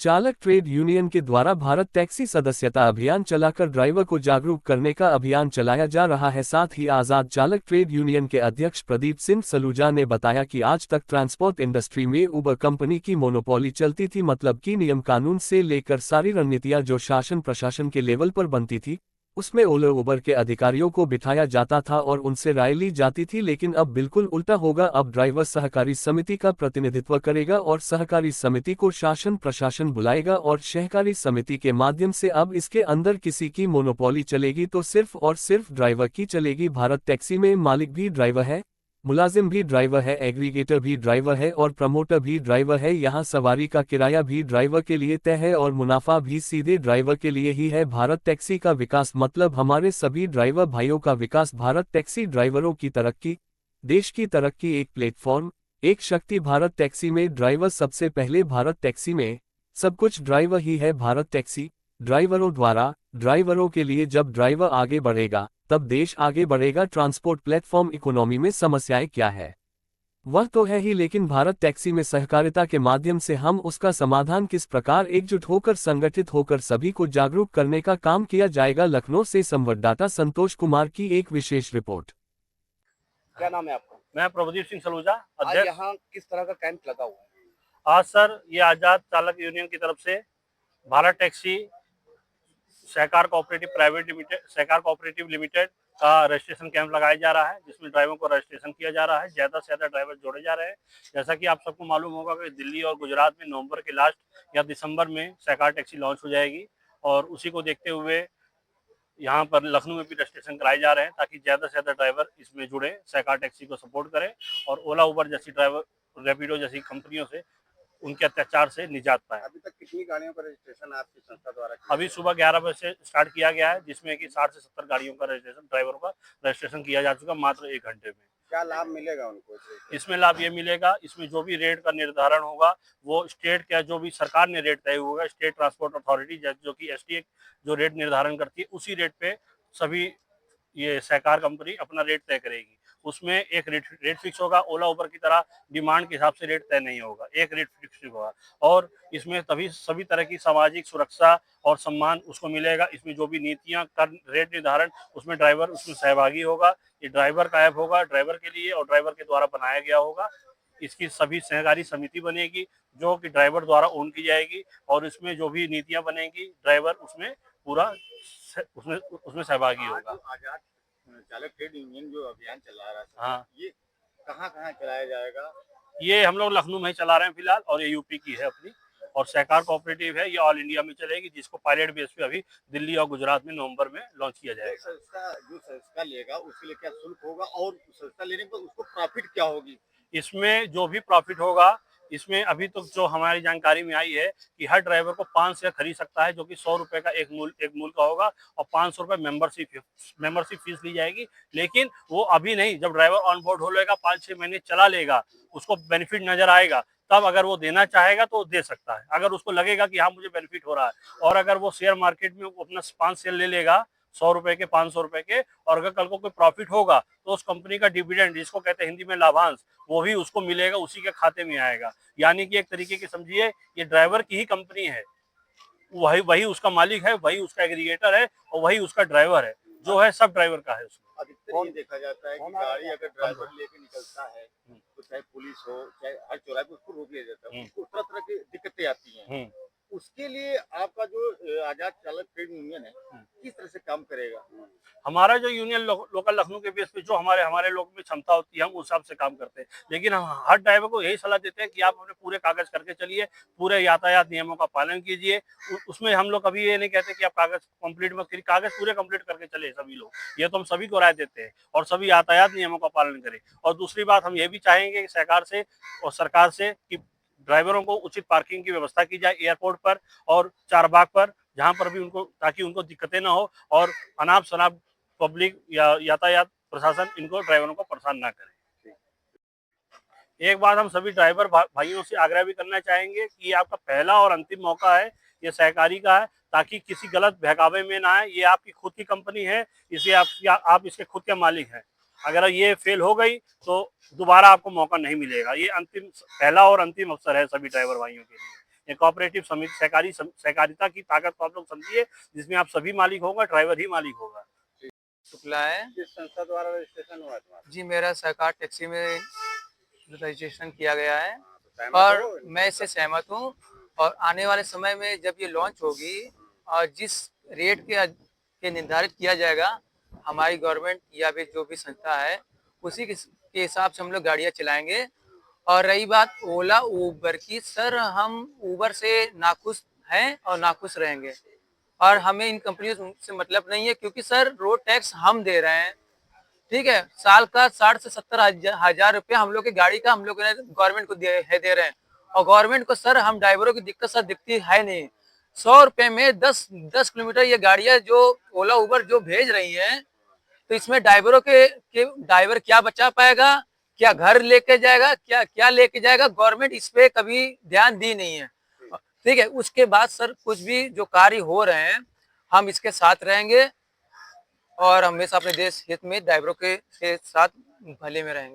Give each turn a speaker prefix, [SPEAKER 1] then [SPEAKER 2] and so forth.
[SPEAKER 1] चालक trade union के द्वारा भारत टैक्सी सदस्यता अभियान चलाकर ड्राइवर को जागरूक करने का अभियान चलाया जा रहा है। साथ ही आजाद चालक ट्रेड यूनियन के अध्यक्ष प्रदीप सिंह सलूजा ने बताया कि आज तक ट्रांसपोर्ट इंडस्ट्री में उबर कंपनी की मोनोपोली चलती थी, मतलब कि नियम कानून से लेकर सारी रणनीतियां जो शासन प्रशासन के लेवल पर बनती थी उसमें ओला उबर के अधिकारियों को बिठाया जाता था और उनसे राय ली जाती थी। लेकिन अब बिल्कुल उल्टा होगा, अब ड्राइवर सहकारी समिति का प्रतिनिधित्व करेगा और सहकारी समिति को शासन प्रशासन बुलाएगा और सहकारी समिति के माध्यम से अब इसके अंदर किसी की मोनोपोली चलेगी तो सिर्फ और सिर्फ ड्राइवर की चलेगी। भारत टैक्सी में मालिक भी ड्राइवर है, मुलाजिम भी ड्राइवर है, एग्रीगेटर भी ड्राइवर है और प्रमोटर भी ड्राइवर है। यहाँ सवारी का किराया भी ड्राइवर के लिए तय है और मुनाफा भी सीधे ड्राइवर के लिए ही है। भारत टैक्सी का विकास मतलब हमारे सभी ड्राइवर भाइयों का विकास। भारत टैक्सी ड्राइवरों की तरक्की, देश की तरक्की, एक प्लेटफॉर्म, एक शक्ति। भारत टैक्सी में ड्राइवर सबसे पहले, भारत टैक्सी में सब कुछ ड्राइवर ही है। भारत टैक्सी ड्राइवरों द्वारा, ड्राइवरों के लिए। जब ड्राइवर आगे बढ़ेगा तब देश आगे बढ़ेगा। ट्रांसपोर्ट प्लेटफॉर्म इकोनॉमी में समस्याएं क्या है वह तो है ही, लेकिन भारत टैक्सी में सहकारिता के माध्यम से हम उसका समाधान किस प्रकार एकजुट होकर संगठित होकर सभी को जागरूक करने का काम किया जाएगा। लखनऊ से संवाददाता संतोष कुमार की एक विशेष रिपोर्ट।
[SPEAKER 2] क्या नाम है आपका?
[SPEAKER 3] मैं प्रभुदीप सिंह सलूजा,
[SPEAKER 2] आज
[SPEAKER 3] अध्यक्ष।
[SPEAKER 2] यहाँ किस तरह का कैंप लगा हुआ है?
[SPEAKER 3] आज सर ये आजाद चालक यूनियन की तरफ से भारत टैक्सी सहकार कोऑपरेटिव लिमिटेड का रजिस्ट्रेशन कैंप लगाया जा रहा है, जिसमें ड्राइवरों को रजिस्ट्रेशन किया जा रहा है। ज्यादा से ज्यादा ड्राइवर जोड़े जा रहे हैं। जैसा कि आप सबको मालूम होगा कि दिल्ली और गुजरात में नवंबर के लास्ट या दिसंबर में सहकार टैक्सी लॉन्च हो जाएगी और उसी को देखते हुए यहाँ पर लखनऊ में भी रजिस्ट्रेशन कराए जा रहे हैं ताकि ज्यादा से ज्यादा ड्राइवर इसमें जुड़े, सहकार टैक्सी को सपोर्ट करें और ओला उबर जैसी ड्राइवर, रैपिडो जैसी कंपनियों से उनके अत्याचार से निजात पाए।
[SPEAKER 2] अभी तक कितनी गाड़ियों का रजिस्ट्रेशन आपकी संस्था द्वारा किया?
[SPEAKER 3] अभी सुबह 11 बजे से स्टार्ट किया गया है, जिसमें कि 60 से 70 गाड़ियों का रजिस्ट्रेशन, ड्राइवरों का रजिस्ट्रेशन किया जा चुका मात्र 1 घंटे में।
[SPEAKER 2] क्या लाभ मिलेगा उनको?
[SPEAKER 3] इसमें लाभ ये मिलेगा, इसमें जो भी रेट का निर्धारण होगा वो स्टेट का, जो भी सरकार ने रेट तय होगा, स्टेट ट्रांसपोर्ट अथॉरिटी जो कि एसटीए जो रेट निर्धारण करती है, उसी रेट पे सभी ये सहकार कंपनी अपना रेट तय करेगी। उसमें एक रेट फिक्स होगा। ओला उबर की तरह डिमांड के हिसाब से रेट तय नहीं होगा, एक रेट फिक्स होगा और इसमें तभी सभी तरह की सामाजिक सुरक्षा और सम्मान उसको मिलेगा। इसमें जो भी नीतियां कर रेट निर्धारण, उसमें ड्राइवर उसमें सहभागी होगा। ये ड्राइवर का ऐप होगा, ड्राइवर के लिए और ड्राइवर के द्वारा बनाया गया होगा। इसकी सभी सहकारी समिति बनेगी जो कि ड्राइवर द्वारा ओन की जाएगी और इसमें जो भी नीतियां बनेगी ड्राइवर उसमें पूरा उसमें सहभागी होगा।
[SPEAKER 2] आजाद चालक ट्रेड यूनियन जो अभियान चला रहा है,
[SPEAKER 3] हाँ,
[SPEAKER 2] ये कहाँ कहाँ चलाया जाएगा?
[SPEAKER 3] ये हम लोग लखनऊ में ही चला रहे हैं फिलहाल और ये यूपी की है अपनी, और सहकार कोऑपरेटिव है, ये ऑल इंडिया में चलेगी, जिसको पायलट बेस पे अभी दिल्ली और गुजरात में नवंबर में लॉन्च किया जाएगा।
[SPEAKER 2] जो संस्था लेगा उसके लिए क्या शुल्क होगा और संस्था लेने पर उसको प्रॉफिट क्या होगी?
[SPEAKER 3] इसमें जो भी प्रॉफिट होगा, इसमें अभी तो जो हमारी जानकारी में आई है कि हर ड्राइवर को 5 शेयर खरीद सकता है, जो कि 100 रुपए का एक मूल का होगा और 500 रुपए मेंबरशिप फीस ली जाएगी। लेकिन वो अभी नहीं, जब ड्राइवर ऑन बोर्ड हो लेगा, 5-6 महीने चला लेगा, उसको बेनिफिट नजर आएगा, तब अगर वो देना चाहेगा तो दे सकता है, अगर उसको लगेगा कि हाँ मुझे बेनिफिट हो रहा है। और अगर वो शेयर मार्केट में अपना 5 शेयर ले लेगा 100 रुपए के, 500 रुपए के, और अगर कल को कोई प्रॉफिट होगा तो उस कंपनी का डिविडेंड, जिसको कहते हैं हिंदी में लाभांश, वो भी उसको मिलेगा, उसी के खाते में आएगा। यानी कि एक तरीके की समझिए ये ड्राइवर की ही कंपनी है, वही उसका मालिक है, वही उसका एग्रीगेटर है और वही उसका ड्राइवर है, जो है सब ड्राइवर का है उसमें।
[SPEAKER 2] अधिकतर ये देखा जाता है कि गाड़ी अगर ड्राइवर लेके निकलता है तो चाहे पुलिस हो चाहे हर चौराहे पे उसको रोक लिया जाता है, उसको तरह तरह की दिक्कतें आती हैं। उसके लिए आपका जो आजाद चालक ट्रेड यूनियन है किस तरह से काम करेगा?
[SPEAKER 3] हमारा जो यूनियन लोकल लखनऊ के बेस पे जो हमारे लोग में क्षमता होती है, हम उस हिसाब से काम करते हैं। लेकिन हम हर ड्राइवर को यही सलाह देते हैं कि आप अपने पूरे कागज करके चलिए, पूरे यातायात नियमों का पालन कीजिए। उसमें हम लोग कभी ये नहीं कहते कि आप कागज कंप्लीट मत करिए, कागज पूरे कंप्लीट करके चले सभी लोग, ये तो हम सभी को राय देते हैं, और सभी यातायात नियमों का पालन करें। और दूसरी बात हम ये भी चाहेंगे कि सरकार से और सरकार से कि ड्राइवरों को उचित पार्किंग की व्यवस्था की जाए एयरपोर्ट पर और चारबाग पर, जहां पर भी उनको, ताकि उनको दिक्कतें ना हो और अनाप शनाप पब्लिक या यातायात प्रशासन इनको ड्राइवरों को परेशान ना करे। एक बात हम सभी ड्राइवर भाइयों से आग्रह भी करना चाहेंगे कि ये आपका पहला और अंतिम मौका है, ये सहकारी का है, ताकि किसी गलत बहकावे में ना आए। ये आपकी खुद की कंपनी है, इसे आप इसके खुद के मालिक हैं। अगर ये फेल हो गई तो दोबारा आपको मौका नहीं मिलेगा। ये पहला और अंतिम अवसर है सभी ड्राइवर भाइयों के लिए। ये कोऑपरेटिव समिति सहकारिता की ताकत को आप लोग समझिए, जिसमें आप सभी मालिक होगा, ड्राइवर ही मालिक होगा।
[SPEAKER 4] शुक्ला है।
[SPEAKER 2] किस संस्था द्वारा रजिस्ट्रेशन हुआ तुम्हारा?
[SPEAKER 4] जी, मेरा सहकार टैक्सी में रजिस्ट्रेशन किया गया है
[SPEAKER 2] तो सहमत
[SPEAKER 4] और
[SPEAKER 2] हो?
[SPEAKER 4] मैं इससे सहमत हूँ। और आने वाले समय में जब ये लॉन्च होगी और जिस रेट के निर्धारित किया जाएगा, हमारी गवर्नमेंट या फिर जो भी संस्था है उसी के हिसाब से हम लोग गाड़ियाँ चलाएंगे। और रही बात ओला उबर की, सर हम उबर से नाखुश हैं और नाखुश रहेंगे और हमें इन कंपनियों से मतलब नहीं है, क्योंकि सर रोड टैक्स हम दे रहे हैं, ठीक है। साल का 60 से 70 हजार रुपया हम लोग की गाड़ी का हम लोग गवर्नमेंट को दे रहे हैं। और गवर्नमेंट को सर हम ड्राइवरों की दिक्कत सर दिखती है नहीं। 100 रुपए में 10 किलोमीटर ये गाड़ियां जो ओला उबर जो भेज रही हैं, तो इसमें ड्राइवरों के ड्राइवर क्या बचा पाएगा, क्या घर लेके जाएगा, क्या लेके जाएगा, गवर्नमेंट इस पे कभी ध्यान दी नहीं है, ठीक है। उसके बाद सर कुछ भी जो कार्य हो रहे हैं हम इसके साथ रहेंगे और हमेशा अपने देश हित में ड्राइवरों के साथ भले में रहेंगे।